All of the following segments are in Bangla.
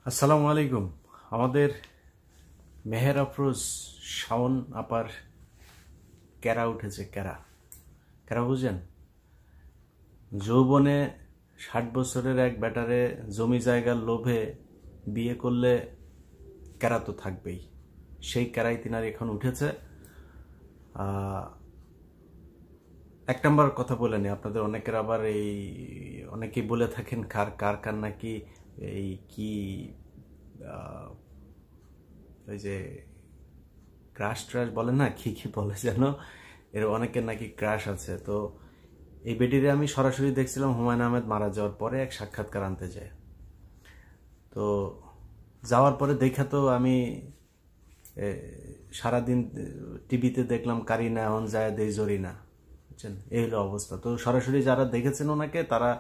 আসসালামু আলাইকুম। আমাদের মেহের আফরোজ শাওন আপার ক্যারা উঠেছে। ক্যারা ক্যারা বুঝেন? যৌবনে 60 বছরের এক ব্যাটারে জমি জায়গার লোভে বিয়ে করলে ক্যারা তো থাকবেই। সেই ক্যারাই তিনার এখন উঠেছে। এক নম্বর কথা বলে নি, আপনাদের অনেকের আবার অনেকেই বলে থাকেন কার কার কার নাকি কি ওই যে ক্রাশ ট্রাশ বলে না, কি কি বলে যেন, এর অনেকের নাকি ক্রাশ আছে। তো এই বেটিরে আমি সরাসরি দেখছিলাম হুমায়ুন আহমেদ মারা যাওয়ার পরে এক সাক্ষাৎকার আনতে যায়। তো যাওয়ার পরে দেখা তো আমি সারাদিন টিভিতে দেখলাম কারিনা এখন যায় দেই জরিনা, বুঝছেন? এই হলো অবস্থা। তো সরাসরি যারা দেখেছেন ওনাকে, তারা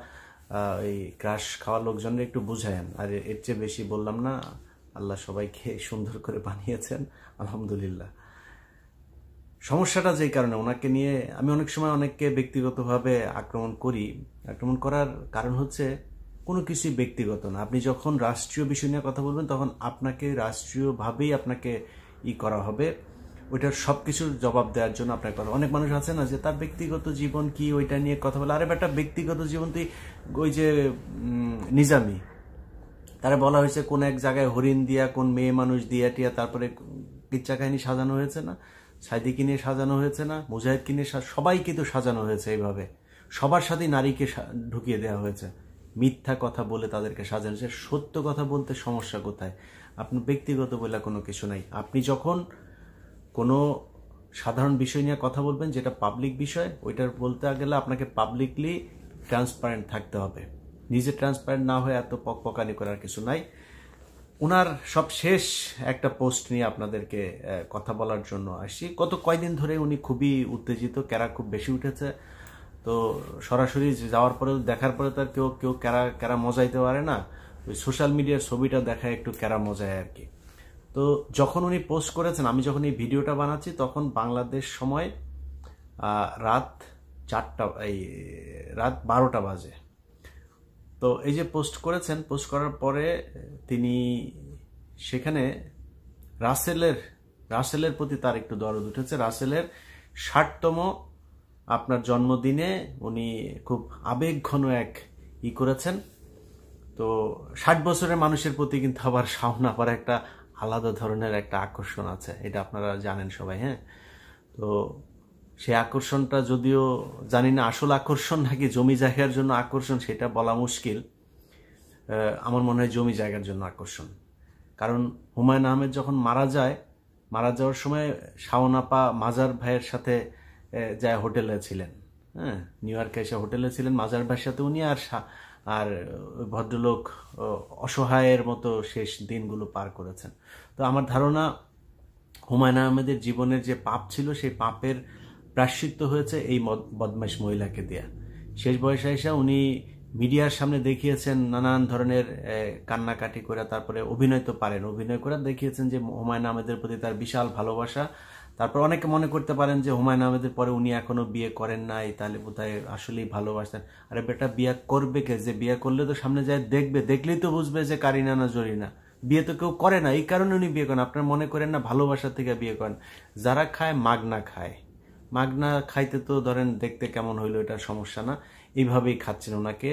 এই ক্রাশ খাওয়া লোকজনের একটু বুঝায়েন। আর এর চেয়ে বেশি বললাম না। আল্লাহ সবাইকে সুন্দর করে বানিয়েছেন, আলহামদুলিল্লাহ। সমস্যাটা যেই কারণে ওনাকে নিয়ে আমি অনেক সময় অনেককে ব্যক্তিগতভাবে আক্রমণ করি। আক্রমণ করার কারণ হচ্ছে কোনো কিছুই ব্যক্তিগত না। আপনি যখন রাষ্ট্রীয় বিষয় নিয়ে কথা বলবেন তখন আপনাকে রাষ্ট্রীয়ভাবেই আপনাকে করা হবে। ওইটার সব কিছুর জবাব দেওয়ার জন্য আপনার কথা। অনেক মানুষ আছে না যে তার ব্যক্তিগত জীবন কি ওইটা নিয়ে কথা বলে। আরে বেটা, ব্যক্তিগত জীবন তুই ওই যে নিজামি, তারা বলা হয়েছে কোন এক জায়গায় হরিণ দিয়া কোন মেয়ে মানুষ দিয়া টিয়া তারপরে কিচ্ছা কাহিনী সাজানো হয়েছে না, সাইদিকে নিয়ে সাজানো হয়েছে না, মুজাহিদকে নিয়ে সবাইকে তো সাজানো হয়েছে। এইভাবে সবার সাথে নারীকে ঢুকিয়ে দেওয়া হয়েছে। মিথ্যা কথা বলে তাদেরকে সাজানো হয়েছে। সত্য কথা বলতে সমস্যা কোথায়? আপনার ব্যক্তিগত বলে কোনো কিছু নাই। আপনি যখন কোনো সাধারণ বিষয় নিয়ে কথা বলবেন, যেটা পাবলিক বিষয়, ওইটার বলতে গেলে আপনাকে পাবলিকলি ট্রান্সপারেন্ট থাকতে হবে। নিজে ট্রান্সপারেন্ট না হয়ে এত পকপকানি করার কিছু নাই। ওনার সব শেষ একটা পোস্ট নিয়ে আপনাদেরকে কথা বলার জন্য আসি। গত কয়দিন ধরে উনি খুবই উত্তেজিত, ক্যারা খুব বেশি উঠেছে। তো সরাসরি যাওয়ার পরে দেখার পরে তো আর কেউ কেউ ক্যারা ক্যারা মজাইতে পারে না। ওই সোশ্যাল মিডিয়ার ছবিটা দেখায় একটু ক্যারা মজায় আর কি। তো যখন উনি পোস্ট করেছেন, আমি যখন এই ভিডিওটা বানাচ্ছি তখন বাংলাদেশ সময় রাত 4টা, রাত 12টা বাজে। তো এই যে পোস্ট করেছেন, পোস্ট করার পরে তিনি সেখানে রাসেলের প্রতি তার একটু দরদ উঠেছে। রাসেলের 60তম আপনার জন্মদিনে উনি খুব আবেগঘন এক করেছেন। তো 60 বছরের মানুষের প্রতি কিন্তু আবার শাওন আপার একটা আলাদা ধরনের একটা আকর্ষণ আছে, এটা আপনারা জানেন সবাই। হ্যাঁ, তো সেই আকর্ষণটা যদিও জানি না আসল আকর্ষণ নাকি জমি জায়গার জন্য আকর্ষণ, সেটা বলা মুশকিল। আমার মনে হয় জমি জায়গার জন্য আকর্ষণ। কারণ হুমায়ুন আহমেদ যখন মারা যাওয়ার সময় শাওন আপা মাজার ভাইয়ের সাথে যায় হোটেলে ছিলেন। হ্যাঁ, নিউ ইয়র্কে এসে হোটেলে ছিলেন মাজার ভাইয়ের সাথে উনি। আর ভদ্রলোক অসহায়ের মতো শেষ দিনগুলো পার করেছেন। তো আমার ধারণা হুমায়ুন আহমেদের জীবনের যে পাপ ছিল, সেই পাপের প্রায়শ্চিত্ত হয়েছে এই বদমাইশ মহিলাকে দেয়া। শেষ বয়সে এসে উনি মিডিয়ার সামনে দেখিয়েছেন নানান ধরনের কান্নাকাটি করে, তারপরে অভিনয় তো পারেন, অভিনয় করে দেখিয়েছেন যে হুমায়ুন আহমেদের প্রতি তার বিশাল ভালোবাসা। তারপর অনেকে মনে করতে পারেন যে হুমায়ুন আহমেদের পরে উনি এখনো বিয়ে করেন নাই, তাহলে বোধহয় আসলেই ভালোবাসতেন। আরে বেটা, বিয়ে করবে কে? যে বিয়ে করলে তো সামনে যায় দেখবে, দেখলেই তো বুঝবে যে কারিনা না জরিনা। বিয়ে তো কেউ করে না, এই কারণে উনি বিয়ে করেন। আপনার মনে করেন না ভালোবাসা থেকে বিয়ে করেন। যারা খায় মাগনা খায়, মাগনা খাইতে তো ধরেন দেখতে কেমন হইলো এটা সমস্যা না, এইভাবেই খাচ্ছেন ওনাকে।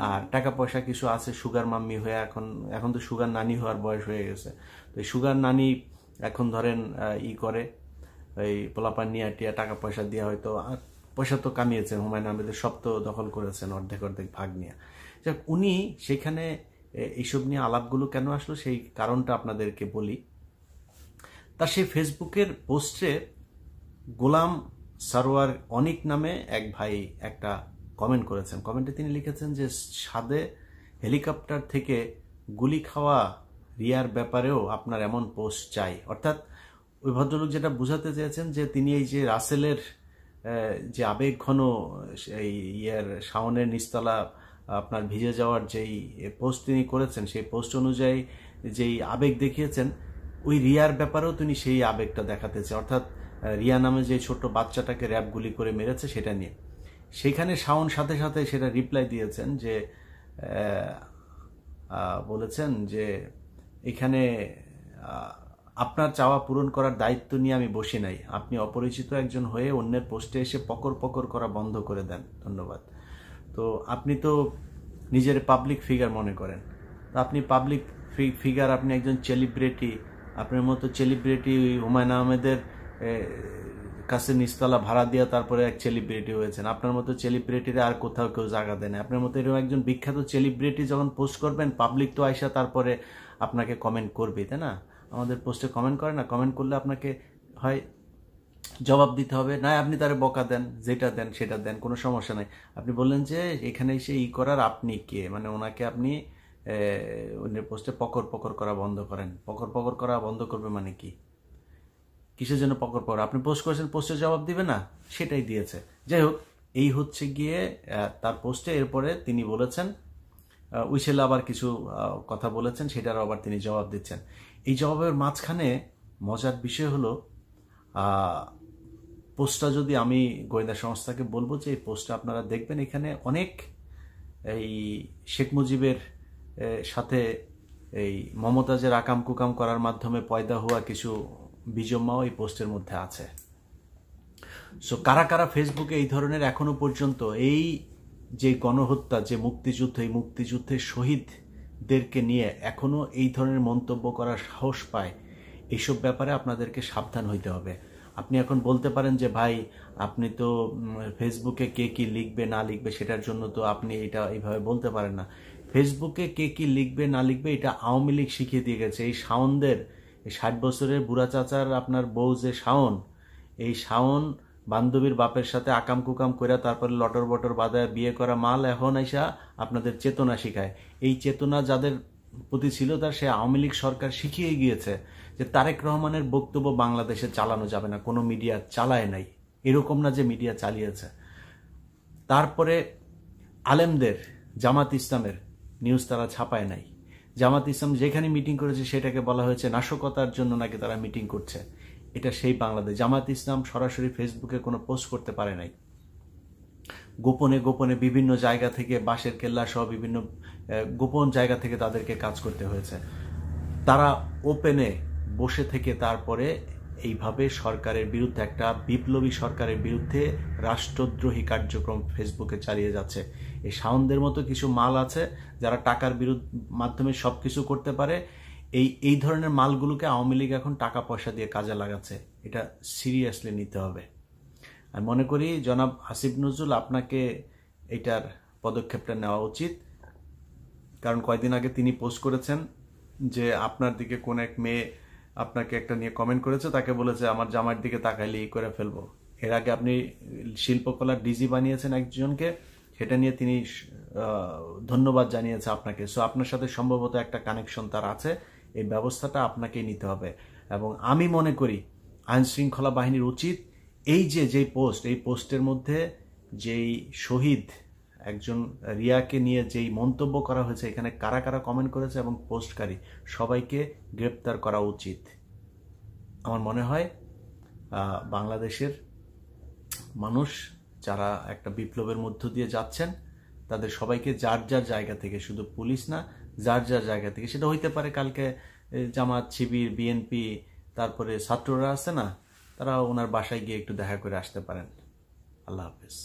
আর টাকা পয়সা কিছু আছে, সুগার মাম্মি হয়ে এখন তো সুগার নানি হওয়ার বয়স হয়ে গেছে। তো এই সুগার নানি এখন ধরেন করে এই পোলাপান নিয়ে টিয়া টাকা পয়সা দিয়ে হয়তো পয়সা তো কামিয়েছেন। হুমায়ুন আহমেদের সব তো দখল করেছেন অর্ধেক অর্ধেক ভাগ নিয়ে। যাক, উনি সেখানে এইসব নিয়ে আলাপগুলো কেন আসলো সেই কারণটা আপনাদেরকে বলি। তার সেই ফেসবুকের পোস্টে গোলাম সারোয়ার অনিক নামে এক ভাই একটা কমেন্ট করেছেন। কমেন্টে তিনি লিখেছেন যে সাদে হেলিকপ্টার থেকে গুলি খাওয়া রিয়ার ব্যাপারেও আপনার এমন পোস্ট চাই। অর্থাৎ ওই ভদ্রলোক যেটা বুঝাতে চেয়েছেন যে তিনি এই যে রাসেলের যে আবেগঘন এই শাওনের নিচতলা আপনার ভিজে যাওয়ার যেই পোস্ট তিনি করেছেন, সেই পোস্ট অনুযায়ী যেই আবেগ দেখিয়েছেন, ওই রিয়ার ব্যাপারেও তিনি সেই আবেগটা দেখাতেছে। অর্থাৎ রিয়া নামে যে ছোট্ট বাচ্চাটাকে র্যাপ গুলি করে মেরেছে সেটা নিয়ে। সেইখানে শাওন সাথে সাথে সেটা রিপ্লাই দিয়েছেন যে বলেছেন যে এখানে আপনার চাওয়া পূরণ করার দায়িত্ব নিয়ে আমি বসি নাই, আপনি অপরিচিত একজন হয়ে অন্যের পোস্টে এসে পকর পকর করা বন্ধ করে দেন। ধন্যবাদ। তো আপনি তো নিজের পাবলিক ফিগার মনে করেন, তো আপনি পাবলিক ফিগার, আপনি একজন সেলিব্রিটি, আপনার মতো সেলিব্রিটি হুমায়ুন আহমেদের কাছে নিচতলা ভাড়া দিয়ে তারপরে এক সেলিব্রিটি হয়েছেন। আপনার মতো সেলিব্রিটিরা আর কোথাও কেউ জায়গা দেয় না। আপনার মতো এরকম একজন বিখ্যাত সেলিব্রিটি যখন পোস্ট করবেন, পাবলিক তো আইসা তারপরে আপনাকে কমেন্ট করবে, তাই না? আমাদের পোস্টে কমেন্ট করে না, কমেন্ট করলে আপনাকে হয় জবাব দিতে হবে, না আপনি তারে বকা দেন, যেটা দেন সেটা দেন, কোনো সমস্যা নাই। আপনি বললেন যে এখানে এসে করার আপনি কে, মানে ওনাকে আপনি অন্যের পোস্টে পকর পকর করা বন্ধ করেন। পকর পকর করা বন্ধ করবে মানে কি? কিসের জন্য পকর পকর? আপনি পোস্ট করেছেন, পোস্টের জবাব দিবে না? সেটাই দিয়েছে। যাই হোক, এই হচ্ছে গিয়ে তার পোস্টে। এরপরে তিনি বলেছেন, উইসেল আবার কিছু কথা বলেছেন, সেটার আবার তিনি জবাব দিচ্ছেন। এই জবাবের মাঝখানে মজার বিষয় হলো, পোস্টটা যদি আমি গোয়েন্দা সংস্থাকে বলবো যে এই পোস্টটা আপনারা দেখবেন, এখানে অনেক এই শেখ মুজিবের সাথে এই মমতাজের আকাম কুকাম করার মাধ্যমে পয়দা হওয়া কিছু বিজম্মাও এই পোস্টের মধ্যে আছে। সো কারা কারা ফেসবুকে এই ধরনের এখনো পর্যন্ত এই যে গণহত্যা, যে মুক্তিযুদ্ধ, এই মুক্তিযুদ্ধের শহীদদেরকে নিয়ে এখনো এই ধরনের মন্তব্য করার সাহস পায়, এইসব ব্যাপারে আপনাদেরকে সাবধান হইতে হবে। আপনি এখন বলতে পারেন যে ভাই আপনি তো ফেসবুকে কে কি লিখবে না লিখবে সেটার জন্য তো আপনি এটা এইভাবে বলতে পারেন না। ফেসবুকে কে কি লিখবে না লিখবে এটা আওয়ামী লীগ শিখিয়ে দিয়ে গেছে। এই শাওনদের, এই 60 বছরের বুড়া চাচার আপনার বউ যে শাওন, এই শাওন বান্ধবীর বাপের সাথে আকাম কুকাম করে তারপরে লটর বটর বাঁধায় বিয়ে করা মাল এখন আইসা আপনাদের চেতনা শিখায়। এই চেতনা যাদের প্রতি ছিল তার সে আওয়ামী লীগ সরকার শিখিয়ে গিয়েছে যে তারেক রহমানের বক্তব্য বাংলাদেশে চালানো যাবে না, কোনো মিডিয়া চালায় নাই, এরকম না যে মিডিয়া চালিয়েছে। তারপরে আলেমদের, জামাত ইসলামের নিউজ তারা ছাপায় নাই। জামাত ইসলাম যেখানে মিটিং করেছে সেটাকে বলা হয়েছে নাশকতার জন্য নাকি তারা মিটিং করছে। এটা সেই বাংলাদেশ। জামাত ইসলাম সরাসরি ফেসবুকে কোনো পোস্ট করতে পারে নাই, গোপনে গোপনে বিভিন্ন জায়গা থেকে, বাঁশের কেল্লা সহ বিভিন্ন গোপন জায়গা থেকে তাদেরকে কাজ করতে হয়েছে। তারা ওপেনে বসে থেকে তারপরে এইভাবে সরকারের বিরুদ্ধে, একটা বিপ্লবী সরকারের বিরুদ্ধে রাষ্ট্রদ্রোহী কার্যক্রম ফেসবুকে চালিয়ে যাচ্ছে। এই শাওনদের মতো কিছু মাল আছে যারা টাকার মাধ্যমে সবকিছু করতে পারে। এই ধরনের মালগুলোকে আওয়ামী লীগ এখন টাকা পয়সা দিয়ে কাজে লাগাচ্ছে। এটা সিরিয়াসলি নিতে হবে। আমি মনে করি জনাব আসিফ নজরুল আপনাকে এটার পদক্ষেপটা নেওয়া উচিত। কারণ কয়েকদিন আগে তিনি পোস্ট করেছেন যে আপনার দিকে কোন এক মেয়ে আপনাকে একটা নিয়ে কমেন্ট করেছে, তাকে বলেছে আমার জামাইয়ের দিকে তাকাইলে করে ফেলবো। এর আগে আপনি শিল্পকলার ডিজি বানিয়েছেন একজনকে, সেটা নিয়ে তিনি ধন্যবাদ জানিয়েছে আপনাকে। সো আপনার সাথে সম্ভবত একটা কানেকশন তার আছে, এই ব্যবস্থাটা আপনাকেই নিতে হবে। এবং আমি মনে করি আইন শৃঙ্খলা বাহিনীর উচিত যেই পোস্ট, এই পোস্টের মধ্যে যেই শহীদ একজন রিয়াকে নিয়ে যেই মন্তব্য করা হয়েছে, এখানে কারা কারা কমেন্ট করেছে এবং পোস্টকারী সবাইকে গ্রেপ্তার করা উচিত। আমার মনে হয় বাংলাদেশের মানুষ যারা একটা বিপ্লবের মধ্য দিয়ে যাচ্ছেন, তাদের সবাইকে যার যার জায়গা থেকে, শুধু পুলিশ না, যার যার জায়গা থেকে, সেটা হইতে পারে কালকে জামাত, শিবির, বিএনপি, তারপরে ছাত্ররা আছে না, তারা ওনার বাসায় গিয়ে একটু দেখা করে আসতে পারেন। আল্লাহ হাফেজ।